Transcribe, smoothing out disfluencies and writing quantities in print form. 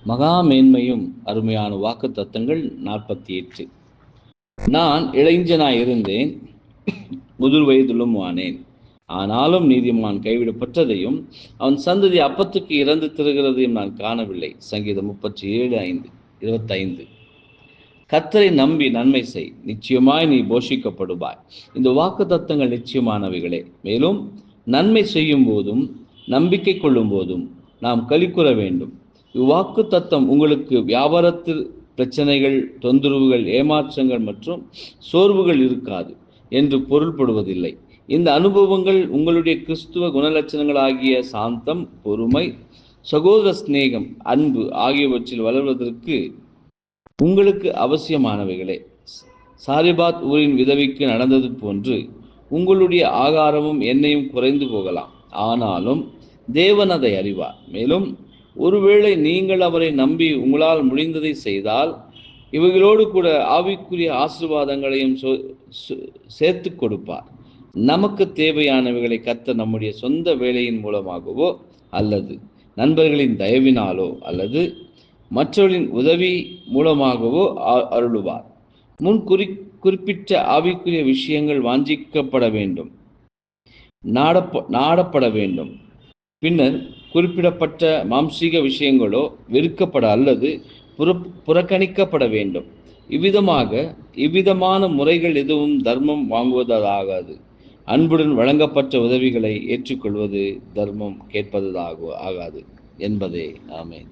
மகா மேன்மையும் அருமையான வாக்கு தத்தங்கள் 48. நான் இளைஞனாயிருந்தேன், முதிர் வயதிலும் ஆனேன். ஆனாலும் நீதிமான் கைவிடப்பட்டதையும் அவன் சந்ததி அப்பத்துக்கு இறந்து திரிகிறதையும் நான் காணவில்லை. சங்கீதம் 37:25. கர்த்தரை நம்பி நன்மை செய், நிச்சயமாய் நீ போஷிக்கப்படுவாய். இந்த வாக்கு தத்தங்கள் நிச்சயமானவைகளே. மேலும் நன்மை செய்யும் போதும் நம்பிக்கை கொள்ளும் போதும் நாம் களிக்கூற வேண்டும். இவ்வாக்கு தத்தம் உங்களுக்கு வியாபாரத்தில் பிரச்சனைகள், தொந்தரவுகள், ஏமாற்றங்கள் மற்றும் சோர்வுகள் இருக்காது என்று பொருள்படுவதில்லை. இந்த அனுபவங்கள் உங்களுடைய கிறிஸ்துவ குணலட்சணங்களாகிய சாந்தம், பொறுமை, சகோதர சிநேகம், அன்பு ஆகியவற்றில் வளர்வதற்கு உங்களுக்கு அவசியமானவைகளே. சாரிபாத் ஊரின் விதவைக்கு நடந்தது போன்று உங்களுடைய ஆகாரமும் எண்ணெயும் குறைந்து போகலாம். ஆனாலும் தேவன் அதை அறிவார். மேலும் ஒருவேளை நீங்கள் அவரை நம்பி உங்களால் முடிந்ததை செய்தால் இவைகளோடு கூட ஆவிக்குரிய ஆசீர்வாதங்களையும் சேர்த்து கொடுப்பார். நமக்கு தேவையானவைகளை கர்த்தர் நம்முடைய சொந்த வேலையின் மூலமாகவோ அல்லது நண்பர்களின் தயவினாலோ அல்லது மற்றவர்களின் உதவி மூலமாகவோ அருளுவார். குறிப்பிட்ட ஆவிக்குரிய விஷயங்கள் வாஞ்சிக்கப்பட வேண்டும், நாடப்பட வேண்டும். பின்னர் குறிப்பிடப்பட்ட மாம்சீக விஷயங்களோ வெறுக்கப்பட அல்லது புறக்கணிக்கப்பட வேண்டும். இவ்விதமான முறைகள் எதுவும் தர்மம் வாங்குவதாகாது. அன்புடன் வழங்கப்பட்ட உதவிகளை ஏற்றுக்கொள்வது தர்மம் கேட்பதாக ஆகாது என்பதே. ஆமென்.